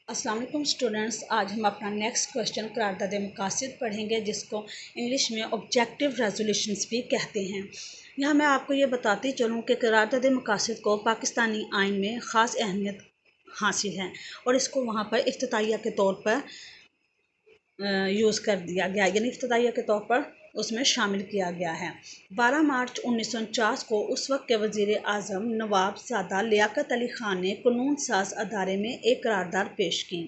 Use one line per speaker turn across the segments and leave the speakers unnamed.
अस्सलाम वालेकुम स्टूडेंट्स, आज हम अपना नेक्स्ट क्वेश्चन करारदाद मकासद पढ़ेंगे, जिसको इंग्लिश में ऑब्जेक्टिव रेजोल्यूशंस भी कहते हैं। यहाँ मैं आपको ये बताती चलूँ कि करारदाद मकासद को पाकिस्तानी आइन में ख़ास अहमियत हासिल है और इसको वहाँ पर इफ्तिताहिया के तौर पर यूज़ कर दिया गया, यानी इफ्तिताहिया के तौर पर उसमें शामिल किया गया है। 12 मार्च 1949 को उस वक्त के वज़ीर आज़म नवाब ज़ादा लियाकत अली ख़ान ने कानून साज अदारे में एक करारदाद पेश की,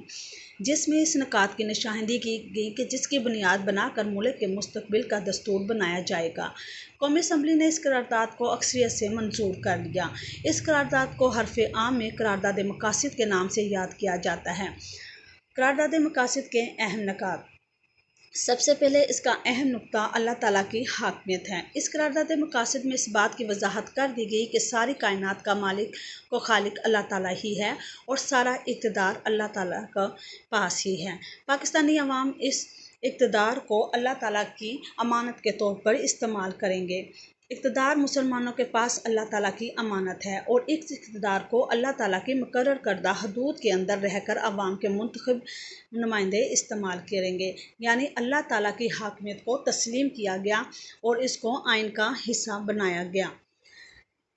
जिसमें इस निकात की निशानदही की गई कि जिसकी बुनियाद बनाकर मुल्क के मुस्तकबिल का दस्तूर बनाया जाएगा। कौमी असम्बली ने इस करारदाद को अक्सरियत से मंजूर कर लिया। इस करारदाद को हरफ आम में करारदाद मकासद के नाम से याद किया जाता है। करारदाद मकासद के अहम निकात। सबसे पहले इसका अहम नुक्ता अल्लाह ताला की हाकमियत है। इस करारदाद मकासद में इस बात की वजाहत कर दी गई कि सारी कायनात का मालिक व खालिक अल्लाह ताला ही है और सारा इक़्तिदार अल्लाह ताला के पास ही है। पाकिस्तानी अवाम इस इक़्तिदार को अल्लाह ताला की अमानत के तौर पर इस्तेमाल करेंगे। इक़्तिदार मुसलमानों के पास अल्लाह ताला की अमानत है और इस इक़्तिदार को अल्लाह ताला की मुकर्रर करदा हदूद के अंदर रहकर अवाम के मुंतखब नुमाइंदे इस्तेमाल करेंगे, यानी अल्लाह ताला की हाकमियत को तस्लीम किया गया और इसको आइन का हिस्सा बनाया गया।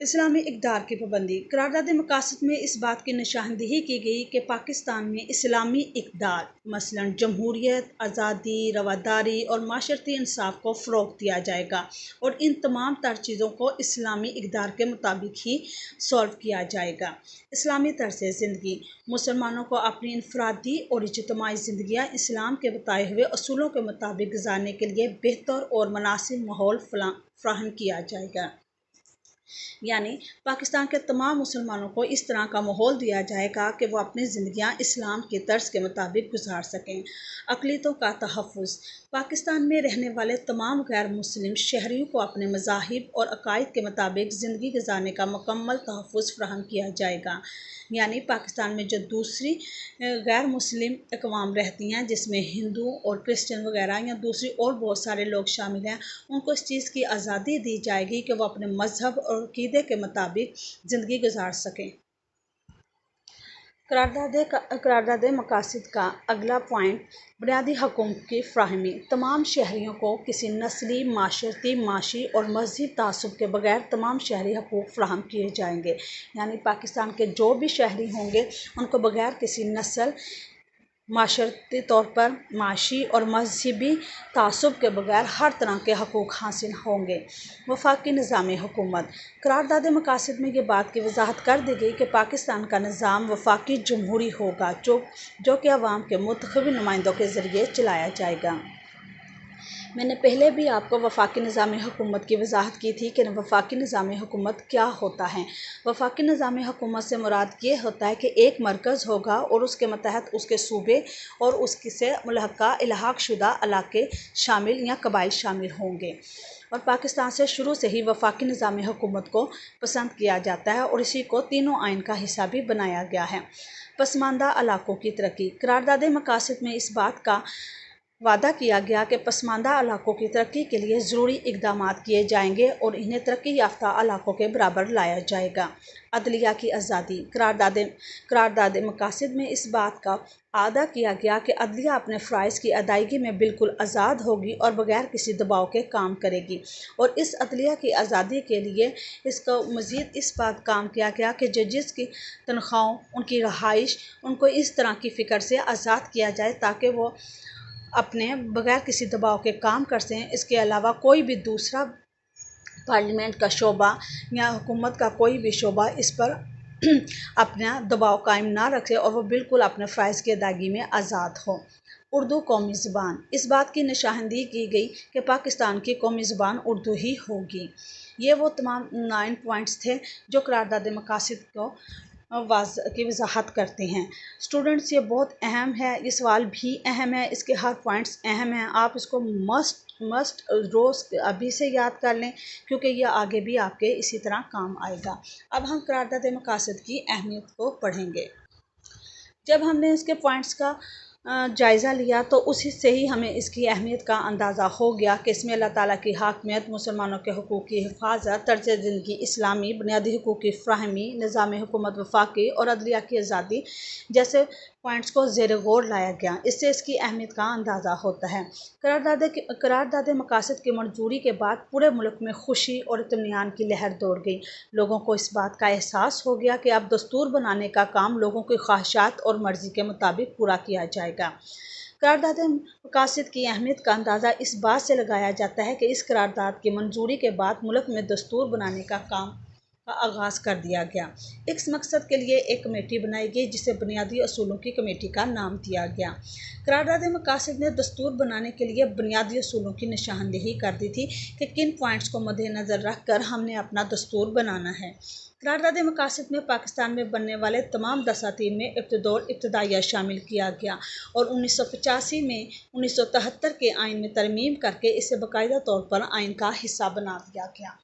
इस्लामी इक़्तिदार की पाबंदी। करारदाद मकासद में इस बात की निशानदही की गई कि पाकिस्तान में इस्लामी इक़्तिदार मसलन जमहूरियत, आज़ादी, रवादारी और माशरती इंसाफ को फ़रोग़ दिया जाएगा और इन तमाम तर चीज़ों को इस्लामी इक़्तिदार के मुताबिक ही सॉल्व किया जाएगा। इस्लामी तर्ज़ ज़िंदगी। मुसलमानों को अपनी इनफरादी और इज्तिमाई ज़िंदगियाँ इस्लाम के बताए हुए असूलों के मुताबिक गुजारने के लिए बेहतर और मुनासिब माहौल फ़राहम किया जाएगा, यानी पाकिस्तान के तमाम मुसलमानों को इस तरह का माहौल दिया जाएगा कि वो अपनी ज़िंदगियां इस्लाम के तर्ज के मुताबिक गुजार सकें। अक़लियतों का तहफ़्फ़ुज़। पाकिस्तान में रहने वाले तमाम गैर मुस्लिम शहरियों को अपने मज़ाहिब और अक़ाइद के मुताबिक ज़िंदगी गुजारने का मुकम्मल तहफ़्फ़ुज़ फ़राहम किया जाएगा, यानी पाकिस्तान में जो दूसरी गैर मुस्लिम अक़वाम रहती हैं, जिसमें हिंदू और क्रिश्चियन वगैरह या दूसरी और बहुत सारे लोग शामिल हैं, उनको इस चीज़ की आज़ादी दी जाएगी कि वो अपने मज़हब और अक़ीदे के मुताबिक ज़िंदगी गुजार सकें। करारदाद मकासद का अगला पॉइंट बुनियादी हकूक़ की फ़राहमी। तमाम शहरियों को किसी नस्ली, माशरती, माशी और मज़हबी तासुब के बग़ैर तमाम शहरी हकूक़ फ़राहम किए जाएंगे, यानी पाकिस्तान के जो भी शहरी होंगे उनको बग़ैर किसी नस्ल, माशरती तौर पर, माशी और मज़हबी तासुब के बग़ैर हर तरह के हकूक़ हासिल होंगे। वफ़ाक़ी निज़ाम हुकूमत। करारदाद मकासद में ये बात की वजाहत कर दी गई कि पाकिस्तान का निज़ाम वफ़ाक़ी जमहूरी होगा, जो कि अवाम के मुंतखब नुमाइंदों के ज़रिए चलाया जाएगा। मैंने पहले भी आपको वफ़ाक़ी निज़ाम हुकूमत की वजाहत की थी कि वफ़ाक़ी निज़ाम हुकूमत क्या होता है। वफ़ाक़ी निज़ाम हुकूमत से मुराद ये होता है कि एक मरकज़ होगा और उसके मतहत उसके सूबे और उससे मुल्हक़ा इल्हाक़ शुदा इलाक़े शामिल या कबाइल शामिल होंगे। और पाकिस्तान से शुरू से ही वफ़ाक़ी निज़ाम हुकूमत को पसंद किया जाता है और इसी को तीनों आइन का हिस्सा भी बनाया गया है। पसमानदा इलाक़ों की तरक्की। करारदाद मकासद में इस बात का वादा किया गया कि पसमानदा इलाक़ों की तरक्की के लिए ज़रूरी इक़दामात किए जाएंगे और इन्हें तरक्की याफ्ता इलाक़ों के बराबर लाया जाएगा। अदलिया की आज़ादी। करारदाद मकासद में इस बात का आदा किया गया कि अदलिया अपने फ़राइज़ की अदायगी में बिल्कुल आज़ाद होगी और बग़ैर किसी दबाव के काम करेगी, और इस अदलिया की आज़ादी के लिए इसका मज़ीद इस बात काम किया गया कि जजेस की तनख्वाहों, उनकी रहाइश, उनको इस तरह की फ़िक्र से आज़ाद किया जाए ताकि वो अपने बग़ैर किसी दबाव के काम कर सकें। इसके अलावा कोई भी दूसरा पार्लियामेंट का शोबा या हुकूमत का कोई भी शोबा इस पर अपना दबाव कायम ना रखे और वो बिल्कुल अपने फ़राइज़ की अदायगी में आज़ाद हो। उर्दू कौमी ज़बान। इस बात की निशानदही की गई कि पाकिस्तान की कौमी ज़बान उर्दू ही होगी। ये वो तमाम 9 पॉइंट्स थे जो करारदाद मकासद को की वजाहत करते हैं। स्टूडेंट्स, ये बहुत अहम है, ये सवाल भी अहम है, इसके हर पॉइंट्स अहम हैं। आप इसको मस्ट रोज़ अभी से याद कर लें, क्योंकि यह आगे भी आपके इसी तरह काम आएगा। अब हम करारदाद मकासद की अहमियत को पढ़ेंगे। जब हमने इसके पॉइंट्स का जायज़ा लिया तो उसी से ही हमें इसकी अहमियत का अंदाज़ा हो गया कि इसमें अल्लाह ताला की हाकमियत, मुसलमानों के हकूक़ की हिफाजत, तर्ज़ ज़िंदगी इस्लामी, बुनियादी हकूक़ की फ़राहमी, निज़ाम हुकूमत वफ़ाक़ी और अदलिया की आज़ादी जैसे پوائنٹس کو زیر غور لایا گیا، اس سے اس کی اہمیت کا اندازہ ہوتا ہے۔ قرارداد مقاصد کی منظوری کے بعد پورے ملک میں خوشی اور اطمینان کی لہر دوڑ گئی۔ لوگوں کو اس بات کا احساس ہو گیا کہ اب دستور بنانے کا کام لوگوں کی خواہشات اور مرضی کے مطابق پورا کیا جائے گا۔ قرارداد مقاصد کی اہمیت کا اندازہ اس بات سے لگایا جاتا ہے کہ اس قرارداد کی منظوری کے بعد ملک میں دستور بنانے کا کام کا آغاز کر دیا گیا۔ اس مقصد کے لیے ایک کمیٹی بنائی گئی جسے بنیادی اصولوں کی کمیٹی کا نام دیا گیا۔ قرارداد مقاصد نے دستور بنانے کے لیے بنیادی اصولوں کی نشاندہی کر دی تھی کہ کن پوائنٹس کو مد نظر رکھ کر ہم نے اپنا دستور بنانا ہے۔ قرارداد مقاصد میں پاکستان میں بننے والے تمام دساتیر میں ابتدائیہ شامل کیا گیا اور 1985 میں 1973 کے آئین میں ترمیم کر کے اسے باقاعدہ طور پر آئین کا حصہ بنا دیا گیا۔